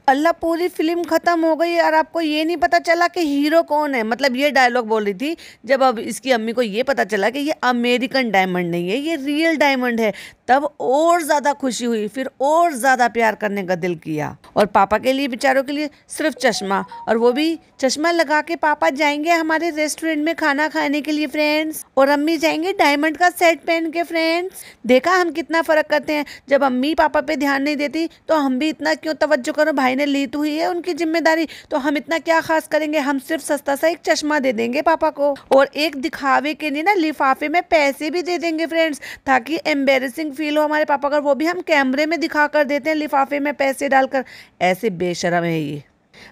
अल्लाह पूरी फिल्म खत्म हो गई और आपको ये नहीं पता चला कि हीरो कौन है। मतलब ये डायलॉग बोल रही थी जब अब इसकी अम्मी को ये पता चला कि ये अमेरिकन डायमंड नहीं है, ये रियल डायमंड है, तब और ज्यादा खुशी हुई, फिर और ज्यादा प्यार करने का दिल किया। और पापा के लिए, बेचारों के लिए सिर्फ चश्मा, और वो भी चश्मा लगा के पापा जाएंगे हमारे रेस्टोरेंट में खाना खाने के लिए फ्रेंड्स, और अम्मी जाएंगे डायमंड का सेट पहन के फ्रेंड्स। देखा हम कितना फर्क करते हैं। जब अम्मी पापा पे ध्यान नहीं देती तो हम भी इतना क्यों तवज्जो करो, भाई ने ली तो हुई है उनकी जिम्मेदारी, तो हम इतना क्या खास करेंगे। हम सिर्फ सस्ता सा एक चश्मा दे देंगे पापा को, और एक दिखावे के लिए ना लिफाफे में पैसे भी दे देंगे फ्रेंड्स, ताकि एम्बेरसिंग फील हो हमारे पापा का। वो भी हम कैमरे में दिखा कर देते हैं लिफाफे में पैसे डालकर। ऐसे बेशरम है ये।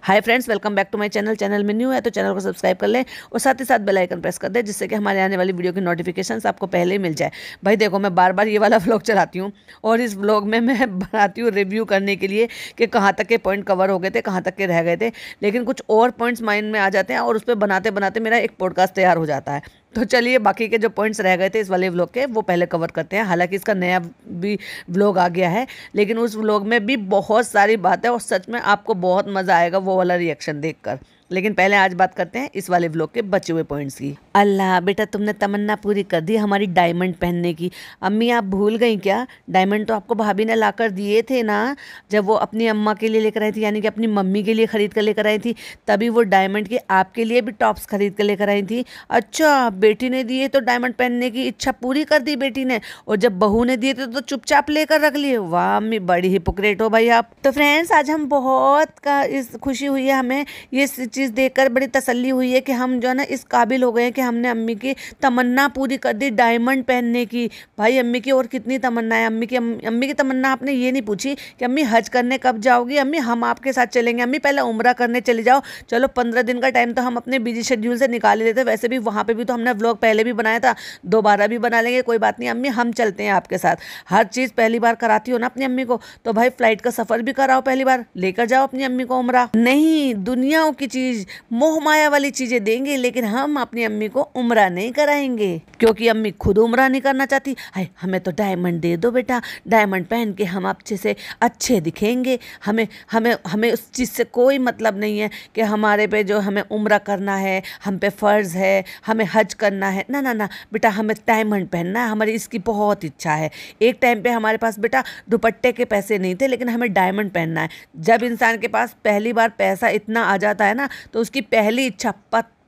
Hi friends, welcome back to my channel. Channel में न्यू है तो चैनल को सब्सक्राइब कर लें और साथ ही साथ बेल आइकन प्रेस कर दें, जिससे कि हमारे आने वाली वीडियो की नोटिफिकेशंस आपको पहले ही मिल जाए। भाई देखो, मैं बार बार ये वाला व्लॉग चलाती हूँ और इस व्लॉग में मैं बनाती हूँ रिव्यू करने के लिए कि कहाँ तक के पॉइंट कवर हो गए थे, कहाँ तक के रह गए थे, लेकिन कुछ और पॉइंट्स माइंड में आ जाते हैं और उस पर बनाते बनाते मेरा एक पॉडकास्ट तैयार हो जाता है। तो चलिए, बाकी के जो पॉइंट्स रह गए थे इस वाले व्लॉग के, वो पहले कवर करते हैं। हालांकि इसका नया भी व्लॉग आ गया है, लेकिन उस व्लॉग में भी बहुत सारी बातें और सच में आपको बहुत मज़ा आएगा वो वाला रिएक्शन देखकर। लेकिन पहले आज बात करते हैं इस वाले व्लॉग के बचे हुए पॉइंट्स की। अल्लाह बेटा, तुमने तमन्ना पूरी कर दी हमारी डायमंड पहनने की। अम्मी आप भूल गई क्या? डायमंड तो आपको भाभी ने लाकर दिए थे ना, जब वो अपनी अम्मा के लिए लेकर आई थी, यानी कि अपनी मम्मी के लिए खरीद कर लेकर आई थी, तभी वो डायमंड के आपके लिए भी टॉप्स खरीद कर लेकर आई थी। अच्छा, बेटी ने दिए तो डायमंड पहनने की इच्छा पूरी कर दी बेटी ने, और जब बहू ने दिए थे तो चुपचाप लेकर रख लिए। वाह अम्मी, बड़ी हिपोक्रेट हो भाई आप। तो फ्रेंड्स, आज हम बहुत इस खुशी हुई है, हमें ये चीज़ देखकर बड़ी तसल्ली हुई है कि हम जो है ना इस काबिल हो गए हैं कि हमने अम्मी की तमन्ना पूरी कर दी डायमंड पहनने की। भाई अम्मी की और कितनी तमन्ना है। अम्मी की तमन्ना आपने ये नहीं पूछी कि अम्मी हज करने कब जाओगी? अम्मी हम आपके साथ चलेंगे। अम्मी पहले उम्रा करने चले जाओ। चलो 15 दिन का टाइम तो हम अपने बिजी शेड्यूल से निकाल ही लेते। वैसे भी वहाँ पे भी तो हमने व्लॉग पहले भी बनाया था, दोबारा भी बना लेंगे, कोई बात नहीं अम्मी, हम चलते हैं आपके साथ। हर चीज़ पहली बार कराती हो ना अपनी अम्मी को, तो भाई फ्लाइट का सफ़र भी कराओ, पहली बार लेकर जाओ अपनी अम्मी को उम्रा। नहीं, दुनियाओं की चीज़, मोह माया वाली चीजें देंगे, लेकिन हम अपनी अम्मी को उम्रा नहीं कराएंगे, क्योंकि अम्मी खुद उम्रा नहीं करना चाहती। हाय, हमें तो डायमंड दे दो बेटा, डायमंड पहन के हम अच्छे से अच्छे दिखेंगे। हमें हमें हमें उस चीज़ से कोई मतलब नहीं है कि हमारे पे जो हमें उम्रा करना है, हम पे फ़र्ज़ है, हमें हज करना है। ना ना ना बेटा, हमें डायमंड पहनना है, हमारी इसकी बहुत इच्छा है। एक टाइम पे हमारे पास बेटा दुपट्टे के पैसे नहीं थे, लेकिन हमें डायमंड पहनना है। जब इंसान के पास पहली बार पैसा इतना आ जाता है ना, तो उसकी पहली इच्छा,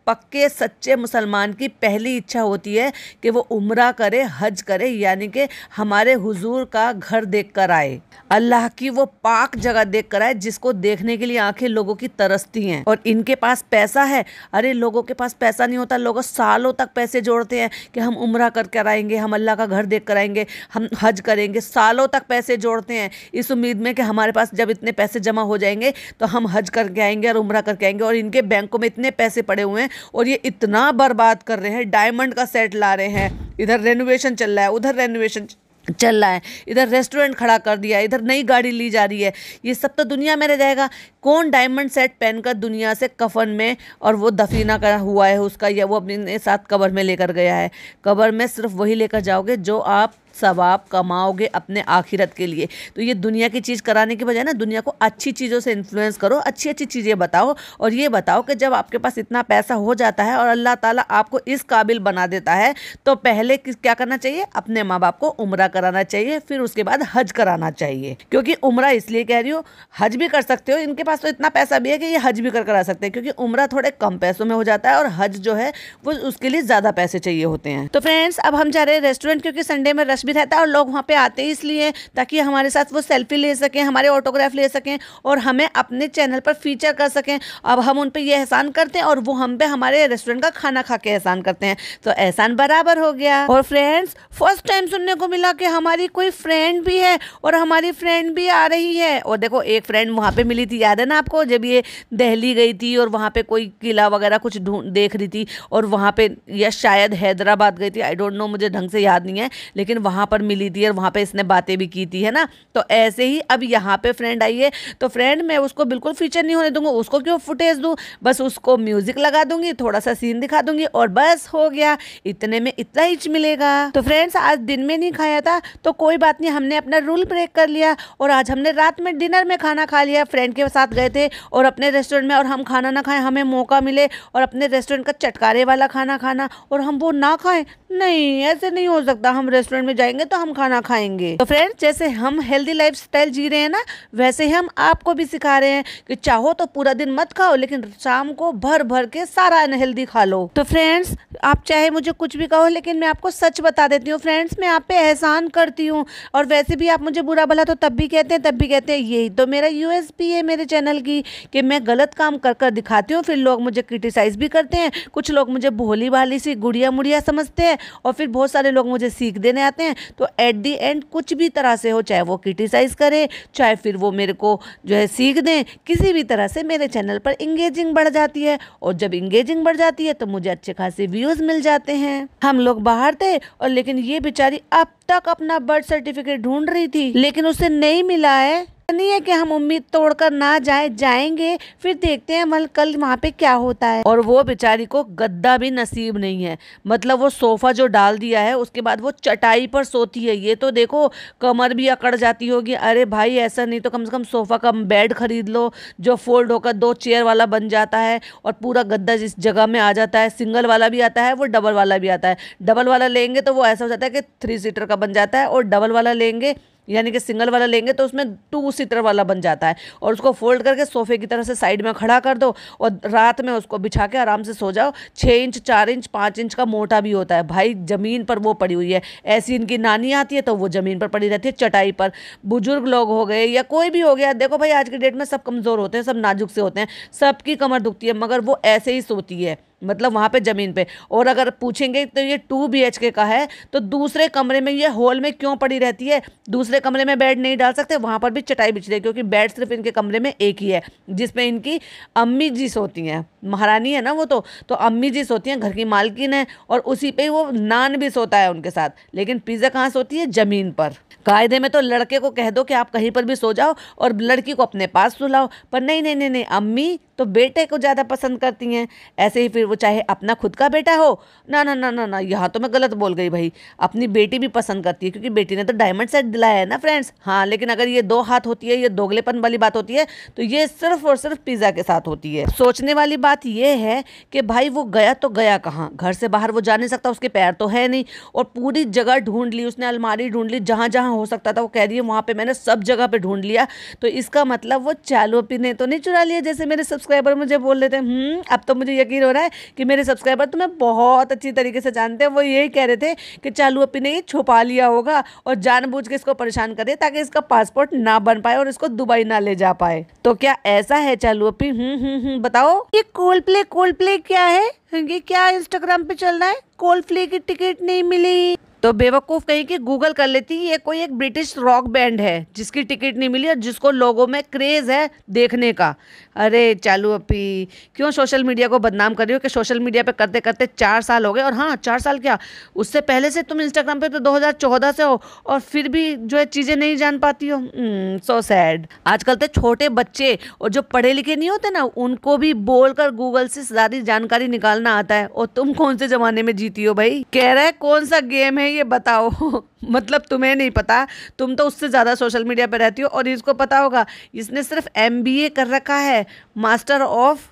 पक्के सच्चे मुसलमान की पहली इच्छा होती है कि वो उम्रा करे, हज करे, यानी कि हमारे हुजूर का घर देख कर आए, अल्लाह की वो पाक जगह देख कर आए, जिसको देखने के लिए आंखें लोगों की तरसती हैं। और इनके पास पैसा है। अरे लोगों के पास पैसा नहीं होता, लोग सालों तक पैसे जोड़ते हैं कि हम उम्रा करके आएंगे, हम अल्लाह का घर देख कर आएंगे, हम हज करेंगे। सालों तक पैसे जोड़ते हैं इस उम्मीद में कि हमारे पास जब इतने पैसे जमा हो जाएंगे तो हम हज करके आएंगे और उम्रा करके आएंगे। और इनके बैंकों में इतने पैसे पड़े हुए हैं और ये इतना बर्बाद कर रहे हैं। डायमंड का सेट ला रहे हैं, इधर रेनोवेशन चल रहा है, उधर रेनोवेशन चल रहा है, इधर रेस्टोरेंट खड़ा कर दिया है, इधर नई गाड़ी ली जा रही है। ये सब तो दुनिया में रह जाएगा। कौन डायमंड सेट पहनकर दुनिया से कफन में और वो दफीना करा हुआ है उसका, या वो अपने साथ कब्र में लेकर गया है? कब्र में सिर्फ वही लेकर जाओगे जो आप सवाब कमाओगे अपने आखिरत के लिए। तो ये दुनिया की चीज़ कराने की बजाय ना दुनिया को अच्छी चीज़ों से इन्फ्लुएंस करो, अच्छी अच्छी चीज़ें बताओ। और ये बताओ कि जब आपके पास इतना पैसा हो जाता है और अल्लाह ताला आपको इस काबिल बना देता है, तो पहले क्या करना चाहिए? अपने माँ बाप को उम्रा कराना चाहिए, फिर उसके बाद हज कराना चाहिए। क्योंकि उम्रा इसलिए कह रही हो, हज भी कर सकते हो, इनके पास तो इतना पैसा भी है कि ये हज भी करा सकते हैं, क्योंकि उम्रा थोड़े कम पैसों में हो जाता है और हज जो है वो उसके लिए ज़्यादा पैसे चाहिए होते हैं। तो फ्रेंड्स, अब हम जा रहे हैं रेस्टोरेंट, क्योंकि संडे में भी रहता है और लोग वहाँ पे आते हैं इसलिए ताकि हमारे साथ वो सेल्फी ले सकें, हमारे ऑटोग्राफ ले सकें और हमें अपने चैनल पर फीचर कर सकें। अब हम उन पे ये एहसान करते हैं और वो हम पे हमारे रेस्टोरेंट का खाना खा के एहसान करते हैं, तो एहसान बराबर हो गया। और फ्रेंड्स, फर्स्ट टाइम सुनने को मिला कि हमारी कोई फ्रेंड भी है और हमारी फ्रेंड भी आ रही है। और देखो, एक फ्रेंड वहाँ पे मिली थी, याद है ना आपको, जब ये दिल्ली गई थी और वहाँ पे कोई किला वगैरह कुछ देख रही थी, और वहाँ पे या शायद हैदराबाद गई थी, आई डोंट नो, मुझे ढंग से याद नहीं है, लेकिन वहां पर मिली थी और वहां पे इसने बातें भी की थी, है ना। तो ऐसे ही अब यहाँ पे फ्रेंड आई है, तो फ्रेंड मैं उसको बिल्कुल फीचर नहीं होने दूंगा, उसको क्यों फुटेज दूं, बस उसको म्यूजिक लगा दूंगी, थोड़ा सा सीन दिखा दूंगी और बस हो गया, इतने में इतना ही मिलेगा। तो फ्रेंड्स आज दिन में नहीं खाया था तो कोई बात नहीं, हमने अपना रूल ब्रेक कर लिया और आज हमने रात में डिनर में खाना खा लिया। फ्रेंड के साथ गए थे और अपने रेस्टोरेंट में, और हम खाना ना खाएं, हमें मौका मिले और अपने रेस्टोरेंट का चटकारे वाला खाना खाना और हम वो ना खाएं, नहीं ऐसे नहीं हो सकता। हम रेस्टोरेंट में जाएंगे तो हम खाना खाएंगे। तो फ्रेंड्स जैसे हम हेल्दी लाइफस्टाइल जी रहे हैं ना, वैसे हम आपको भी सिखा रहे हैं कि चाहो तो पूरा दिन मत खाओ, लेकिन शाम को भर भर के सारा अनहेल्दी खा लो। तो फ्रेंड्स आप चाहे मुझे कुछ भी कहो, लेकिन मैं आपको सच बता देती हूँ फ्रेंड्स, मैं आप पे एहसान करती हूँ। और वैसे भी आप मुझे बुरा भला तो तब भी कहते हैं, यही तो मेरा यूएसपी है मेरे चैनल की, कि मैं गलत काम कर कर दिखाती हूँ, फिर लोग मुझे क्रिटिसाइज भी करते हैं। कुछ लोग मुझे भोली भाली सी गुड़िया मुड़िया समझते हैं और फिर बहुत सारे लोग मुझे सीख देने आते हैं। तो एट दी एंड कुछ भी तरह से हो, चाहे वो क्रिटिसाइज करे, चाहे फिर वो मेरे को जो है सीख दें, किसी भी तरह से मेरे चैनल पर इंगेजिंग बढ़ जाती है। और जब इंगेजिंग बढ़ जाती है तो मुझे अच्छे खासे व्यूज मिल जाते हैं। हम लोग बाहर थे और लेकिन ये बेचारी अब तक अपना बर्थ सर्टिफिकेट ढूंढ रही थी, लेकिन उसे नहीं मिला है। नहीं है कि हम उम्मीद तोड़कर ना जाएंगे, फिर देखते हैं कल वहाँ पे क्या होता है। और वो बेचारी को गद्दा भी नसीब नहीं है, मतलब वो सोफा जो डाल दिया है उसके बाद वो चटाई पर सोती है। ये तो देखो कमर भी अकड़ जाती होगी। अरे भाई ऐसा नहीं तो कम से कम सोफा का बेड खरीद लो जो फोल्ड होकर 2 चेयर वाला बन जाता है और पूरा गद्दा जिस जगह में आ जाता है। सिंगल वाला भी आता है, वो डबल वाला भी आता है। डबल वाला लेंगे तो वो ऐसा हो जाता है कि 3 सीटर का बन जाता है, और डबल वाला लेंगे यानी कि सिंगल वाला लेंगे तो उसमें 2 सीटर वाला बन जाता है। और उसको फोल्ड करके सोफे की तरह से साइड में खड़ा कर दो और रात में उसको बिछा के आराम से सो जाओ। 6 इंच 4 इंच 5 इंच का मोटा भी होता है भाई, जमीन पर वो पड़ी हुई है। ऐसी इनकी नानी आती है तो वो जमीन पर पड़ी रहती है चटाई पर। बुजुर्ग लोग हो गए या कोई भी हो गया, देखो भाई आज की डेट में सब कमज़ोर होते हैं, सब नाजुक से होते हैं, सबकी कमर दुखती है, मगर वो ऐसे ही सोती है, मतलब वहाँ पे ज़मीन पे। और अगर पूछेंगे तो ये 2 BHK का है तो दूसरे कमरे में ये हॉल में क्यों पड़ी रहती है? दूसरे कमरे में बेड नहीं डाल सकते, वहाँ पर भी चटाई बिछ रही है, क्योंकि बेड सिर्फ इनके कमरे में एक ही है जिसमें इनकी अम्मी जी सोती हैं। महारानी है ना वो, तो अम्मी जी सोती हैं, घर की मालकिन है, और उसी पे वो नान भी सोता है उनके साथ। लेकिन पिज़्ज़ा कहाँ सोती है? ज़मीन पर। कायदे में तो लड़के को कह दो कि आप कहीं पर भी सो जाओ और लड़की को अपने पास सुलाओ, पर नहीं नहीं नहीं नहीं, अम्मी तो बेटे को ज़्यादा पसंद करती हैं। ऐसे ही फिर वो चाहे अपना खुद का बेटा हो, ना ना ना ना ना, यहाँ तो मैं गलत बोल गई भाई, अपनी बेटी भी पसंद करती है, क्योंकि बेटी ने तो डायमंड सेट दिलाया है ना फ्रेंड्स। हाँ लेकिन अगर ये 2 हाथ होती है, ये दोगलेपन वाली बात होती है, तो ये सिर्फ और सिर्फ पिज़्ज़ा के साथ होती है। सोचने वाली बात ये है कि भाई वो गया तो गया कहाँ? घर से बाहर वो जा नहीं सकता, उसके पैर तो है नहीं, और पूरी जगह ढूंढ ली उसने, अलमारी ढूंढ ली, जहाँ जहाँ हो सकता था वो कह रही है वहाँ पे मैंने सब जगह पे ढूंढ लिया। तो इसका मतलब वो चालू अपी ने तो नहीं चुरा लिया, जैसे मेरे सब्सक्राइबर मुझे बोल रहे थे। अब तो मुझे यकीन हो रहा है कि मेरे सब्सक्राइबर तुम्हें बहुत अच्छी तरीके से जानते हैं। वो यही कह रहे थे कि चालू अपी ने ये छुपा लिया होगा और जानबूझ के इसको परेशान करे ताकि इसका पासपोर्ट ना बन पाए और इसको दुबई ना ले जा पाए। तो क्या ऐसा है चालू अपी? बताओ। ये कोल्ड प्ले क्या है? ये क्या इंस्टाग्राम पे चल रहा है? कोल्ड प्ले की टिकट नहीं मिली तो बेवकूफ़ कहीं कि गूगल कर लेती, ये कोई एक ब्रिटिश रॉक बैंड है जिसकी टिकट नहीं मिली और जिसको लोगों में क्रेज़ है देखने का। अरे चालू अपी क्यों सोशल मीडिया को बदनाम कर रही हो कि सोशल मीडिया पे करते करते 4 साल हो गए। और हाँ 4 साल क्या, उससे पहले से तुम इंस्टाग्राम पे तो 2014 से हो और फिर भी जो है चीज़ें नहीं जान पाती हो। So sad. आजकल तो छोटे बच्चे और जो पढ़े लिखे नहीं होते ना, उनको भी बोलकर गूगल से सारी जानकारी निकालना आता है। और तुम कौन से ज़माने में जीती हो भाई? कह रहा है कौन सा गेम है ये बताओ। मतलब तुम्हें नहीं पता, तुम तो उससे ज़्यादा सोशल मीडिया पे रहती हो और इसको पता होगा। इसने सिर्फ MBA कर रखा है, मास्टर ऑफ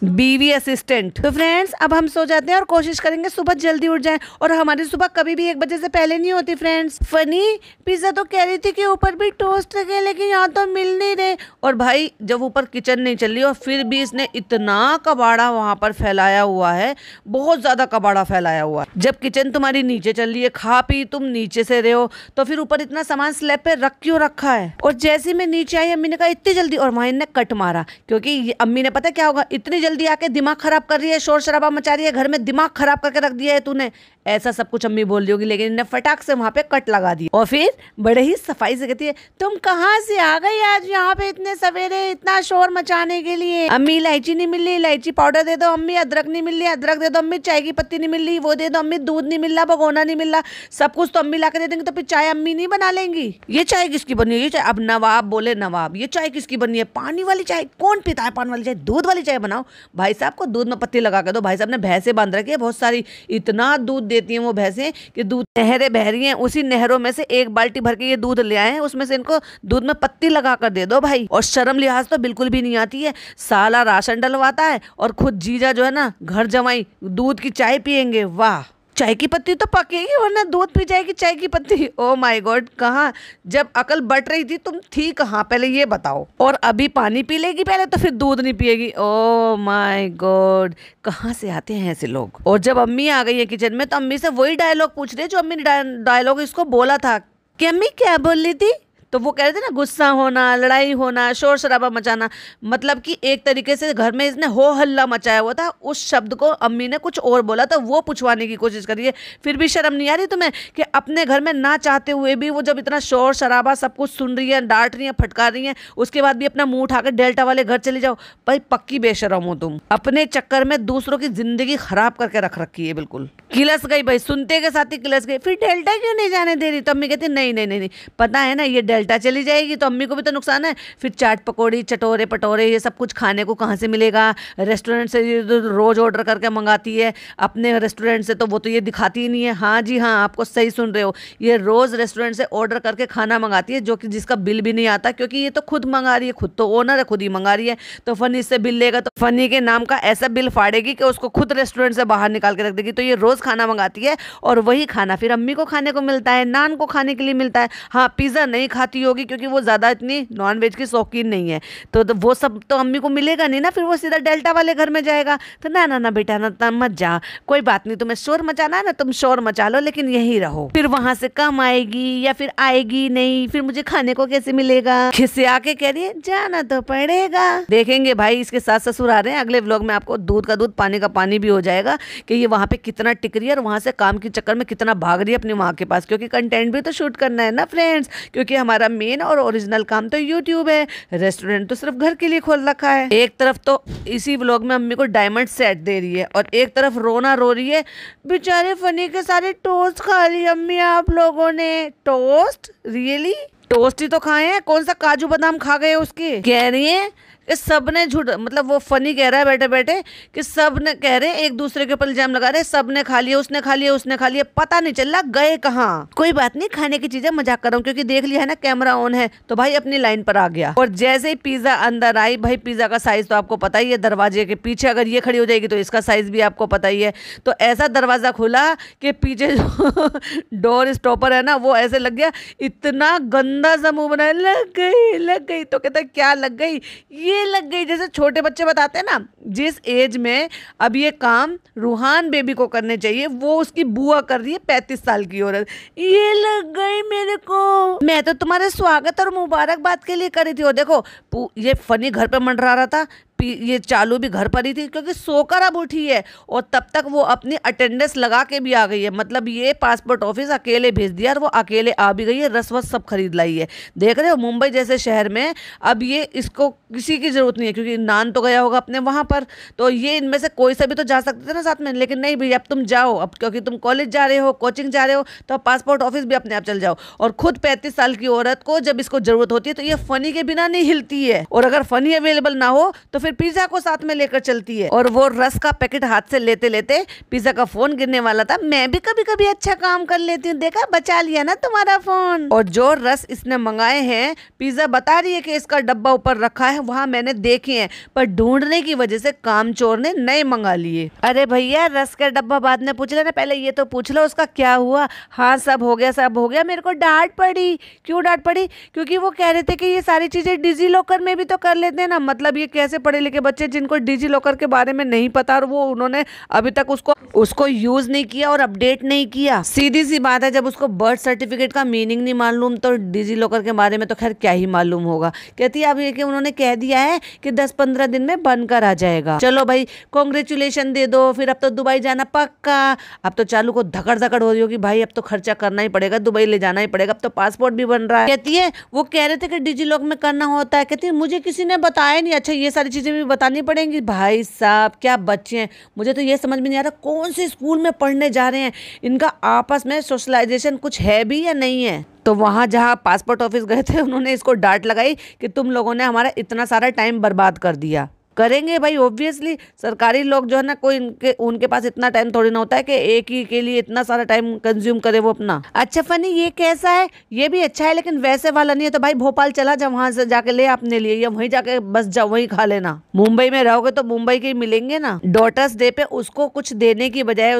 बीवी असिस्टेंट। तो फ्रेंड्स अब हम सो जाते हैं और कोशिश करेंगे सुबह जल्दी उठ जाएं, और हमारी सुबह कभी भी 1 बजे से पहले नहीं होती फ्रेंड्स। फनी पिज़्ज़ा तो कह रही थी कि ऊपर भी टोस्ट रखे, लेकिन यहाँ तो मिल नहीं रहे। और भाई जब ऊपर किचन नहीं चल रही और फिर भी इसने इतना कबाड़ा वहाँ पर फैलाया हुआ है, बहुत ज़्यादा कबाड़ा फैलाया हुआ है। जब किचन तुम्हारी नीचे चल रही है, खा पी तुम नीचे से रहे हो, तो फिर ऊपर इतना सामान स्लैब पे रख क्यों रखा है? और जैसे मैं नीचे आई अम्मी ने कहा इतनी जल्दी, और वहाँ इन्हें कट मारा, क्योंकि अम्मी ने पता क्या होगा, इतनी जल्दी आके दिमाग खराब कर रही है, शोर शराबा मचा रही है, घर में दिमाग खराब करके रख दिया है तूने, ऐसा सब कुछ अम्मी बोल रही होगी। लेकिन इन्हें फटाक से वहाँ पे कट लगा दिया और फिर बड़े ही सफाई से कहती है तुम कहाँ से आ गई आज यहाँ पे इतने सवेरे इतना शोर मचाने के लिए? अम्मी इलायची नहीं मिल रही, इलायची पाउडर दे दो। अम्मी अदरक नहीं मिल रही, अदरक दे दो। अम्मी चाय की पत्ती नहीं मिल रही, वो दे दो। अम्मी दूध नहीं मिल रहा, भगोना नहीं मिल रहा। सब कुछ तो अम्मी ला के दे देंगे, तो फिर चाय अम्मी नहीं बना लेंगी? ये चाय किसकी बनी है? ये चाय, अब नवाब बोले नवाब, ये चाय किसकी बनी है? पानी वाली चाय। कौन पीता है पानी वाली चाय? दूध वाली चाय बनाओ। भाई साहब को दूध में पत्ती लगा के दो। भाई साहब ने भैंसें बांध रखी है बहुत सारी, इतना दूध देती हैं वो भैंसें कि दूध नहरें बह रही हैं, उसी नहरों में से एक बाल्टी भर के ये दूध ले आए हैं, उसमें से इनको दूध में पत्ती लगा कर दे दो भाई। और शर्म लिहाज तो बिल्कुल भी नहीं आती है। साला राशन डलवाता है और खुद जीजा जो है ना घर जमाई दूध की चाय पियेंगे। वाह, चाय की पत्ती तो पकेगी वरना दूध पी जाएगी चाय की पत्ती। ओ माय गॉड, कहाँ जब अकल बट रही थी तुम थी कहाँ पहले ये बताओ? और अभी पानी पी लेगी पहले तो फिर दूध नहीं पिएगी। ओ माय गॉड, कहाँ से आते हैं ऐसे लोग? और जब अम्मी आ गई है किचन में तो अम्मी से वही डायलॉग पूछ रहे जो अम्मी ने डायलॉग इसको बोला था कि अम्मी क्या बोल रही थी? तो वो कह रहे थे ना, गुस्सा होना, लड़ाई होना, शोर शराबा मचाना, मतलब कि एक तरीके से घर में इसने हो हल्ला मचाया हुआ था। उस शब्द को अम्मी ने कुछ और बोला था, वो पूछवाने की कोशिश करी है। फिर भी शर्म नहीं आ रही तुम्हें कि अपने घर में ना चाहते हुए भी वो जब इतना शोर शराबा सब कुछ सुन रही है, डांट रही है, फटकार रही है, उसके बाद भी अपना मुंह उठाकर डेल्टा वाले घर चले जाओ? भाई पक्की बेशरम हो तुम, अपने चक्कर में दूसरों की जिंदगी खराब करके रख रखी है बिल्कुल। किलस गई भाई, सुनते के साथ ही किलस गई। फिर डेल्टा क्यों नहीं जाने दे रही? तो अम्मी कहती नहीं नहीं नहीं नहीं, पता है ना ये डेल्टा चली जाएगी तो अम्मी को भी तो नुकसान है। फिर चाट पकौड़ी चटोरे पटोरे ये सब कुछ खाने को कहाँ से मिलेगा? रेस्टोरेंट से ये रोज ऑर्डर करके मंगाती है, अपने रेस्टोरेंट से तो वो तो ये दिखाती ही नहीं है। हाँ जी हाँ, आपको सही सुन रहे हो, ये रोज रेस्टोरेंट से ऑर्डर करके खाना मंगाती है जो कि जिसका बिल भी नहीं आता, क्योंकि ये तो खुद मंगा रही है, खुद तो ओनर है, खुद ही मंगा रही है। तो फनी से बिल लेगा तो फनी के नाम का ऐसा बिल फाड़ेगी कि उसको खुद रेस्टोरेंट से बाहर निकाल के रख देगी। तो ये रोज खाना मंगाती है और वही खाना फिर अम्मी को खाने को मिलता है, नान को खाने के लिए मिलता है। हाँ, पिज्जा नहीं खाती होगी क्योंकि वो ज्यादा इतनी नॉनवेज की शौकीन नहीं है, तो वो सब तो अम्मी को मिलेगा नहीं ना, फिर वो सीधा डेल्टा वाले घर में जाएगा। तो ना ना ना बेटा ना मत जा, कोई बात नहीं, तुम्हें शोर मचाना है ना तुम शोर मचा लो, लेकिन यही रहो। फिर वहां से कम आएगी या फिर आएगी नहीं, फिर मुझे खाने को कैसे मिलेगा? खिस्से आके कह रही है जाना तो पड़ेगा। देखेंगे भाई इसके सास ससुर आ रहे हैं, अगले व्लॉग में आपको दूध का दूध पानी का पानी भी हो जाएगा कि ये वहां पे कितना टिक रही है और वहां से काम के चक्कर में कितना भाग रही है अपनी माँ के पास, क्योंकि कंटेंट भी तो शूट करना है ना फ्रेंड्स, क्योंकि हमारा मेन और ओरिजिनल काम तो यूट्यूब है, रेस्टोरेंट तो सिर्फ घर के लिए खोल रखा है। एक तरफ तो इसी व्लॉग में अम्मी को डायमंड सेट दे रही है और एक तरफ रोना रो रही है, बेचारे फनी के सारे टोस्ट खा ली अम्मी आप लोगों ने। टोस्ट? रियली? टोस्ट ही तो खाए हैं, कौन सा काजू बादाम खा गए उसके? कह रही है कि सब ने झूठ, मतलब वो फनी कह रहा है बैठे बैठे कि सब ने कह रहे एक दूसरे के ऊपर इल्जाम लगा रहे, सब ने खा लिया, उसने खा लिया, उसने खा लिया, पता नहीं चल रहा गए कहाँ। कोई बात नहीं, खाने की चीजें मजाक कर रहा हूँ क्योंकि देख लिया है ना कैमरा ऑन है, तो भाई अपनी लाइन पर आ गया। और जैसे ही पिज्जा अंदर आई, भाई पिज्जा का साइज तो आपको पता ही है, दरवाजे के पीछे अगर ये खड़ी हो जाएगी तो इसका साइज भी आपको पता ही है। तो ऐसा दरवाजा खुला कि पीछे जो डोर स्टॉपर है ना वो ऐसे लग गया, इतना गंदा सा मुंह बनाया, लग गई। तो कहता क्या लग गई? ये लग गई, जैसे छोटे बच्चे बताते हैं ना, जिस एज में अब ये काम रूहान बेबी को करने चाहिए वो उसकी बुआ कर रही है 35 साल की औरत। ये लग गई मेरे को, मैं तो तुम्हारे स्वागत और मुबारकबाद के लिए करी थी। और देखो ये फनी घर पे मंडरा रहा था, ये चालू भी घर पर ही थी क्योंकि सोकर अब उठी है और तब तक वो अपनी अटेंडेंस लगा के भी आ गई है। मतलब ये पासपोर्ट ऑफिस अकेले भेज दिया और वो अकेले आ भी गई है, रस वस सब खरीद लाई है। देख रहे हो मुंबई जैसे शहर में अब ये इसको किसी की जरूरत नहीं है क्योंकि नान तो गया होगा अपने वहां पर, तो ये इनमें से कोई सा भी तो जा सकते थे ना साथ में, लेकिन नहीं भैया अब तुम जाओ, अब क्योंकि तुम कॉलेज जा रहे हो, कोचिंग जा रहे हो, तो पासपोर्ट ऑफिस भी अपने आप चल जाओ। और खुद 35 साल की औरत को जब इसको जरूरत होती है तो ये फनी के बिना नहीं हिलती है, और अगर फनी अवेलेबल ना हो तो फिर पिज्जा को साथ में लेकर चलती है। और वो रस का पैकेट हाथ से लेते लेते पिज्जा का फोन गिरने वाला था। मैं भी कभी कभी अच्छा काम कर लेती हूँ, देखा बचा लिया ना तुम्हारा फोन। और जो रस इसने मंगाए हैं, पिज्जा बता रही है कि इसका डब्बा ऊपर रखा है, वहां मैंने देखे हैं, पर ढूंढने की वजह से कामचोर ने नए मंगा लिए। अरे भैया रस का डब्बा बाद में पूछ लेना, पहले ये तो पूछ लो उसका क्या हुआ। हाँ सब हो गया, सब हो गया। मेरे को डांट पड़ी। क्यों डांट पड़ी? क्योंकि वो कह रहे थे कि ये सारी चीजें डिजी लॉकर में भी तो कर लेते हैं ना। मतलब ये कैसे पढ़े लिखे बच्चे जिनको डिजी लॉकर के बारे में नहीं पता और वो उन्होंने अभी तक उसको यूज नहीं किया और अपडेट नहीं किया। सीधी सी बात है, जब उसको बर्थ सर्टिफिकेट का मीनिंग नहीं मालूम तो डिजी लॉकर के बारे में तो खैर क्या ही मालूम होगा। कहती है अब ये कि उन्होंने कह दिया है कि 10-15 दिन में बनकर आ जाएगा। चलो भाई कांग्रेचुलेशन दे दो। फिर अब तो दुबई जाना पक्का। अब तो चालू को धकड़ धकड़ हो रही होगी, भाई अब तो खर्चा करना ही पड़ेगा, दुबई ले जाना ही पड़ेगा, अब तो पासपोर्ट भी बन रहा है। कहती है वो कह रहे थे कि डिजी लॉकर में करना होता है, कहती है मुझे किसी ने बताया नहीं। अच्छा ये सारी चीजें चीज़ें भी बतानी पड़ेंगी। भाई साहब क्या बच्चे हैं, मुझे तो ये समझ में नहीं आ रहा कौन से स्कूल में पढ़ने जा रहे हैं, इनका आपस में सोशलाइजेशन कुछ है भी या नहीं है। तो वहाँ जहाँ पासपोर्ट ऑफिस गए थे उन्होंने इसको डांट लगाई कि तुम लोगों ने हमारा इतना सारा टाइम बर्बाद कर दिया। करेंगे भाई, ऑब्वियसली सरकारी लोग जो है ना, कोई उनके पास इतना टाइम थोड़ी ना होता है कि एक ही के लिए इतना सारा टाइम कंज्यूम करे वो अपना। अच्छा फनी, ये कैसा है, ये भी अच्छा है लेकिन वैसे वाला नहीं है। तो भाई भोपाल चला जा, वहां से जाके ले अपने लिए, या वहीं जाके बस जाओ, वहीं खा लेना। मुंबई में रहोगे तो मुंबई के मिलेंगे ना। डॉटर्स डे पे उसको कुछ देने की बजाय,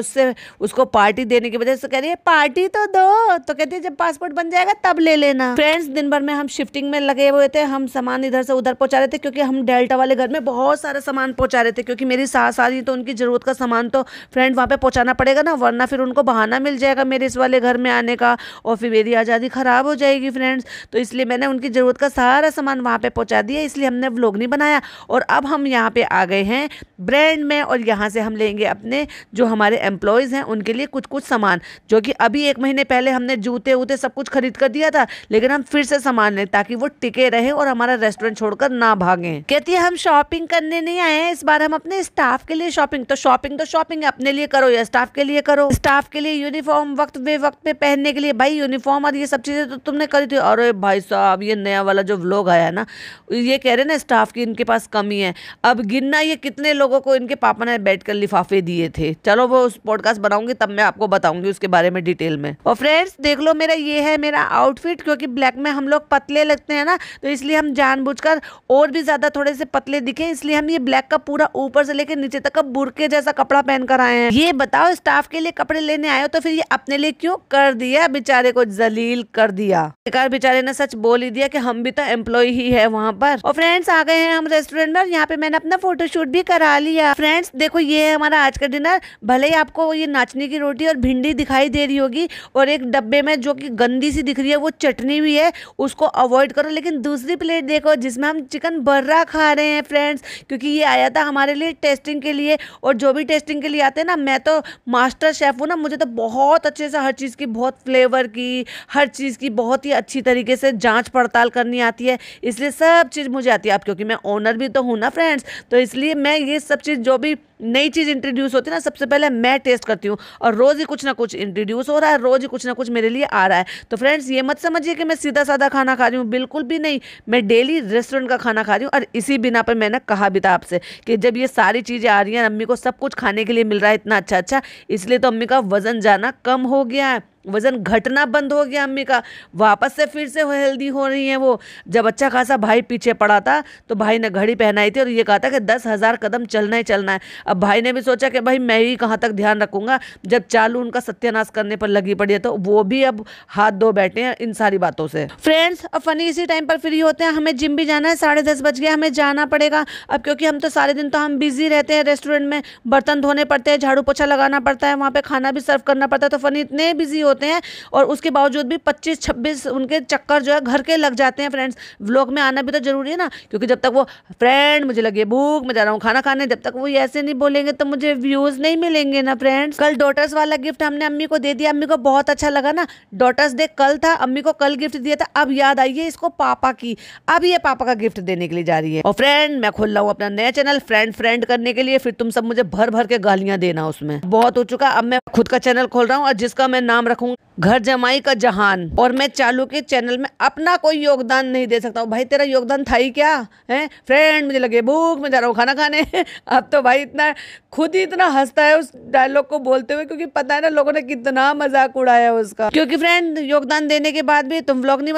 उसको पार्टी देने की बजाय कह रही है पार्टी तो दो, तो कहती है जब पासपोर्ट बन जाएगा तब ले लेना। फ्रेंड्स दिन भर में हम शिफ्टिंग में लगे हुए थे, हम सामान इधर से उधर पहुंचा रहे थे, क्योंकि हम डेल्टा वाले घर में बहुत सारा सामान पहुंचा रहे थे, क्योंकि मेरी सास आ रही तो उनकी जरूरत का सामान तो फ्रेंड वहां पे पहुंचाना पड़ेगा ना, वरना फिर उनको बहाना मिल जाएगा मेरे इस वाले घर में आने का और फिर मेरी आज़ादी खराब हो जाएगी फ्रेंड्स। तो इसलिए मैंने उनकी जरूरत का सारा सामान वहां पे पहुंचा दिया, इसलिए हमने व्लॉग नहीं बनाया। और अब हम यहाँ पे आ गए हैं ब्रांड में, और यहाँ से हम लेंगे अपने जो हमारे एम्प्लॉयज़ हैं उनके लिए कुछ कुछ सामान, जो कि अभी 1 महीने पहले हमने जूते वूते सब कुछ खरीद कर दिया था, लेकिन हम फिर से सामान लें ताकि वो टिके रहे और हमारा रेस्टोरेंट छोड़कर ना भागें। कहती है हम शॉपिंग करने नहीं आए हैं, इस बार हम अपने स्टाफ के लिए शॉपिंग। तो शॉपिंग है, अपने लिए करो या स्टाफ के लिए करो। स्टाफ के लिए यूनिफॉर्म वक्त पे पहनने के लिए, भाई यूनिफॉर्म और ये सब चीजें तो तुमने करी थी। अरे भाई साहब ये नया वाला जो व्लॉग आया ना, ये कह रहे ना स्टाफ की इनके पास कमी है। अब गिनना ये कितने लोगों को इनके पापा ने बैठकर लिफाफे दिए थे। चलो वो उस पॉडकास्ट बनाऊंगी तब मैं आपको बताऊंगी उसके बारे में डिटेल में। और फ्रेंड्स देख लो मेरा ये है मेरा आउटफिट, क्योंकि ब्लैक में हम लोग पतले लगते हैं ना, तो इसलिए हम जानबूझकर और भी ज्यादा थोड़े से पतले दिखे, इसलिए हम ये ब्लैक का पूरा ऊपर से लेकर नीचे तक का बुरके जैसा कपड़ा पहन कर आए हैं। ये बताओ स्टाफ के लिए कपड़े लेने आए हो तो फिर ये अपने लिए क्यों कर दिया, बेचारे को जलील कर दिया। बेकार बेचारे ने सच बोल ही दिया कि हम भी तो एम्प्लॉय ही है वहाँ पर। और फ्रेंड्स आ गए हैं हम रेस्टोरेंट में, यहाँ पे मैंने अपना फोटोशूट भी करा लिया। फ्रेंड्स देखो ये है हमारा आज का डिनर। भले ही आपको ये नाचने की रोटी और भिंडी दिखाई दे रही होगी, और एक डब्बे में जो कि गंदी सी दिख रही है वो चटनी भी है, उसको अवॉइड करो। लेकिन दूसरी प्लेट देखो जिसमें हम चिकन बर्रा खा रहे हैं फ्रेंड्स, क्योंकि ये आया था हमारे लिए टेस्टिंग के लिए। और जो भी टेस्टिंग के लिए आते हैं ना, मैं तो मास्टर शेफ हूँ ना, मुझे तो बहुत अच्छे से हर चीज़ की, बहुत फ्लेवर की, हर चीज़ की बहुत ही अच्छी तरीके से जांच पड़ताल करनी आती है, इसलिए सब चीज़ मुझे आती है। अब क्योंकि मैं ओनर भी तो हूँ ना फ्रेंड्स, तो इसलिए मैं ये सब चीज़ जो भी नई चीज़ इंट्रोड्यूस होती है ना, सबसे पहले मैं टेस्ट करती हूँ। और रोज़ ही कुछ ना कुछ इंट्रोड्यूस हो रहा है, रोज़ ही कुछ ना कुछ मेरे लिए आ रहा है। तो फ्रेंड्स ये मत समझिए कि मैं सीधा साधा खाना खा रही हूँ, बिल्कुल भी नहीं। मैं डेली रेस्टोरेंट का खाना खा रही हूँ। और इसी बिना पर मैंने कहा भी था आपसे कि जब ये सारी चीज़ें आ रही हैं, अम्मी को सब कुछ खाने के लिए मिल रहा है इतना अच्छा अच्छा, इसलिए तो अम्मी का वजन जाना कम हो गया है, वजन घटना बंद हो गया अम्मी का, वापस से फिर से हेल्दी हो रही है वो। जब अच्छा खासा भाई पीछे पड़ा था तो भाई ने घड़ी पहनाई थी और ये कहा था कि 10,000 कदम चलना ही चलना है। अब भाई ने भी सोचा कि भाई मैं ही कहाँ तक ध्यान रखूंगा, जब चालू उनका सत्यानाश करने पर लगी पड़ी है, तो वो भी अब हाथ धो बैठे हैं इन सारी बातों से। फ्रेंड्स अब फनी इसी टाइम पर फ्री होते हैं, हमें जिम भी जाना है, 10:30 बज गया, हमें जाना पड़ेगा अब, क्योंकि हम तो सारे दिन तो हम बिजी रहते हैं रेस्टोरेंट में, बर्तन धोने पड़ते हैं, झाड़ू पोछा लगाना पड़ता है, वहाँ पे खाना भी सर्व करना पड़ता है। तो फनी इतने बिजी होते हैं और उसके बावजूद भी 25-26 उनके चक्कर जो है घर के लग जाते हैं फ्रेंड्स। व्लॉग में आना भी तो जरूरी है ना, क्योंकि जब तक वो फ्रेंड मुझे लगी भूख, मैं जा रहा हूँ खाना खाने, जब तक वो ऐसे नहीं बोलेंगे तो मुझे व्यूज नहीं मिलेंगे ना फ्रेंड्स। कल डॉटर्स वाला गिफ्ट हमने अम्मी को दे दिया, अम्मी को बहुत अच्छा लगा ना। डॉटर्स डे कल था, अम्मी को कल गिफ्ट दिया था, अब याद आई है इसको पापा की, अब ये पापा का गिफ्ट देने के लिए जा रही है। और फ्रेंड मैं खोल रहा हूँ अपना नया चैनल फ्रेंड करने के लिए, फिर तुम सब मुझे भर भर के गालियां देना, उसमें बहुत हो चुका। अब मैं खुद का चैनल खोल रहा हूँ और जिसका मैं नाम रखूंगा घर जमाई का जहान। और मैं चालू के चैनल में अपना कोई योगदान नहीं दे सकता हूँ। भाई तेरा योगदान था ही क्या है फ्रेंड, मुझे लगे भूख, मैं जा रहा हूँ खाना खाने। अब तो भाई इतना खुद ही इतना हंसता है उस डायलॉग को बोलते हुए, क्योंकि पता है ना लोगों ने कितना मजाक उड़ाया उसका। क्योंकि फ्रेंड योगदान देने के बाद भी तुम व्लॉग नहीं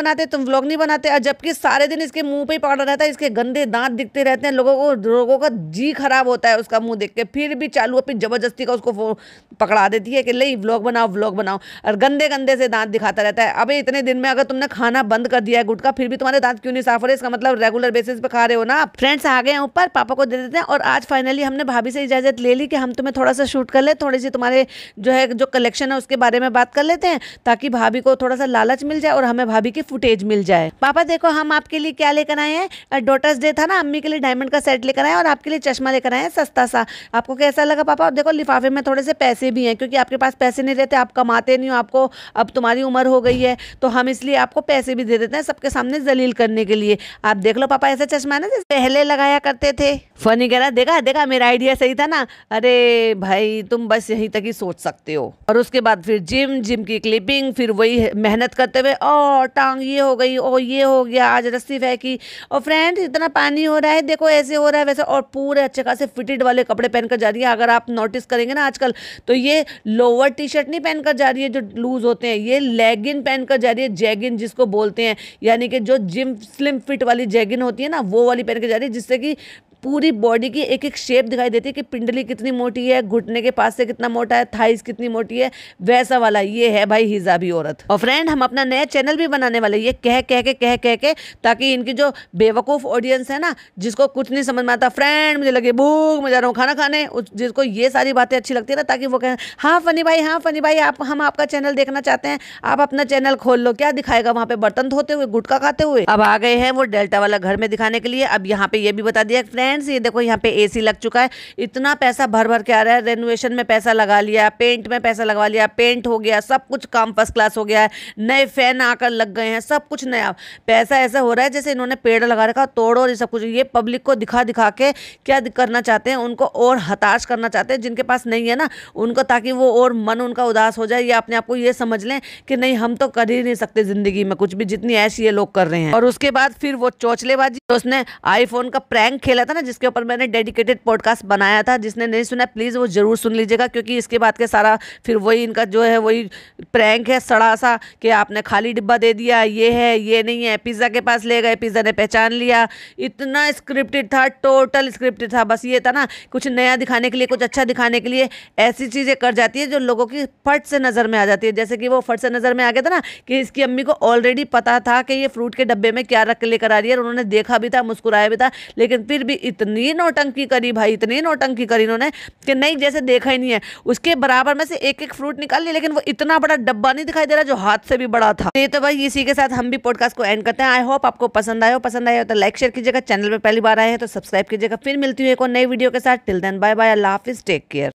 बनाते, और जबकि सारे दिन इसके मुंह पे ही पकड़ा रहता है, इसके गंदे दांत दिखते रहते हैं, लोगों का जी खराब होता है उसका मुंह देख के, फिर भी चालू अपनी जबरदस्ती का उसको पकड़ा देती है कि ले व्लॉग बनाओ, और गंदे से दांत दिखाता रहता है। अबे इतने दिन में अगर तुमने खाना बंद कर दिया है गुटखा, फिर भी तुम्हारे दांत क्यों नहीं साफ हो रहे? इसका मतलब रेगुलर बेसिस पे खा रहे हो ना। फ्रेंड्स आ गए हैं ऊपर, पापा को दे देते हैं। और आज फाइनली हमने भाभी से इजाजत ले ली कि हम तुम्हें थोड़ा सा शूट कर ले, थोड़ी सी तुम्हारे जो कलेक्शन है उसके बारे में बात कर लेते हैं, ताकि भाभी को थोड़ा सा लालच मिल जाए और हमें भाभी की फुटेज मिल जाए। पापा देखो हम आपके लिए क्या लेकर आए हैं, डॉटर्स डे था ना, अम्मी के लिए डायमंड का सेट लेकर आए और आपके लिए चश्मा लेकर आए हैं सस्ता सा। आपको कैसा लगा पापा? और देखो लिफाफे में थोड़े से पैसे भी हैं, क्योंकि आपके पास पैसे नहीं रहते, आप कमाते नहीं हो, आपको अब तुम्हारी उम्र हो गई है, तो हम इसलिए आपको पैसे भी दे देते हैं सबके सामने जलील करने के लिए। आप देख लो पापा, ऐसा चश्मा ना जैसे पहले लगाया करते थे। फनी कह रहा देखा देखा मेरा आइडिया सही था ना। अरे भाई तुम बस यहीं तक ही सोच सकते हो। और उसके बाद फिर जिम की क्लिपिंग, फिर वही मेहनत करते हुए और टांग ये हो गई, और ये हो गया, आज रस्सी फेंकी, और फ्रेंड्स इतना पानी हो रहा है, देखो ऐसे हो रहा है वैसे, और पूरे अच्छे खासे फिटेड वाले कपड़े पहनकर जा रही है। अगर आप नोटिस करेंगे ना आजकल, तो ये लोअर टी शर्ट नहीं पहनकर जा रही है जो लूज होते हैं, ये लेगिन पहनकर जा रही है, जैगिन जिसको बोलते हैं, यानी कि जो जिम स्लिम फिट वाली जैगिन होती है ना, वो वाली पहन के जा रही है, जिससे कि पूरी बॉडी की एक एक शेप दिखाई देती है कि पिंडली कितनी मोटी है, घुटने के पास से कितना मोटा है, थाइस कितनी मोटी है, वैसा वाला ये है भाई हिजाबी औरत। और फ्रेंड हम अपना नया चैनल भी बनाने वाले, ये कह के ताकि इनकी जो बेवकूफ़ ऑडियंस है ना, जिसको कुछ नहीं समझ में आता, फ्रेंड मुझे लगे भूख, मैं जा रहा हूँ खाना खाने, जिसको ये सारी बातें अच्छी लगती है ना, ताकि वो कहें हाँ फनी भाई, हाँ फनी भाई, आप हम आपका चैनल देखना चाहते हैं, आप अपना चैनल खोल लो। क्या दिखाएगा वहाँ पे? बर्तन धोते हुए, गुटखा खाते हुए। अब आ गए हैं वो डेल्टा वाला घर में दिखाने के लिए। अब यहाँ पे ये भी बता दिया फ्रेंड्स, ये देखो यहाँ पे एसी लग चुका है, इतना पैसा भर भर के आ रहा है, रेनोवेशन में पैसा लगा लिया, पेंट में पैसा लगा लिया, पेंट हो गया, सब कुछ काम फर्स्ट क्लास हो गया है, नए फैन आकर लग गए हैं, सब कुछ नया। पैसा ऐसा हो रहा है जैसे इन्होंने पेड़ लगा रखा, तोड़ो और ये सब कुछ। ये पब्लिक को दिखा दिखा के क्या करना चाहते हैं, उनको और हताश करना चाहते हैं, जिनके पास नहीं है ना उनको, ताकि वो और मन उनका उदास हो जाए, या अपने आप को ये समझ लें कि नहीं हम तो कर ही नहीं सकते जिंदगी में कुछ भी, जितनी ऐसी ये लोग कर रहे हैं। और उसके बाद फिर वो चौचलेबाजी, तो उसने आईफोन का प्रैंक खेला था ना, जिसके ऊपर मैंने डेडिकेटेड पॉडकास्ट बनाया था, जिसने नहीं सुना प्लीज वो जरूर सुन लीजिएगा, क्योंकि इसके बाद के सारा फिर वही इनका जो है वही प्रैंक है सड़ा सा, कि आपने खाली डिब्बा दे दिया, ये है ये नहीं है, पिज्जा के पास ले गए, पिज्जा ने पहचान लिया। इतना स्क्रिप्टेड था, टोटल स्क्रिप्टेड था। बस ये था ना कुछ नया दिखाने के लिए, कुछ अच्छा दिखाने के लिए ऐसी चीजें कर जाती है जो लोगों की फट से नजर में आ जाती है। जैसे कि वो फट से नजर में आ गया था ना कि इसकी अम्मी को ऑलरेडी पता था कि ये फ्रूट के डब्बे में क्या रख के लेकर आ रही है, और उन्होंने देखा भी था, मुस्कुराया भी था, लेकिन फिर भी इतनी नौटंकी करी भाई, इतनी नौटंकी करी इन्होंने कि नहीं जैसे देखा ही नहीं है। उसके बराबर में से एक एक फ्रूट निकाल लिया, लेकिन वो इतना बड़ा डब्बा नहीं दिखाई दे रहा जो हाथ से भी बड़ा था। ये तो भाई इसी के साथ हम भी पॉडकास्ट को एंड करते हैं। आई होप आपको पसंद आया तो लाइक शेयर कीजिएगा, चैनल पे पहली बार आए हैं तो सब्सक्राइब कीजिएगा। फिर मिलती हूँ एक और नई वीडियो के साथ। टिल देन बाय बाय, अल्लाह हाफिज, टेक केयर।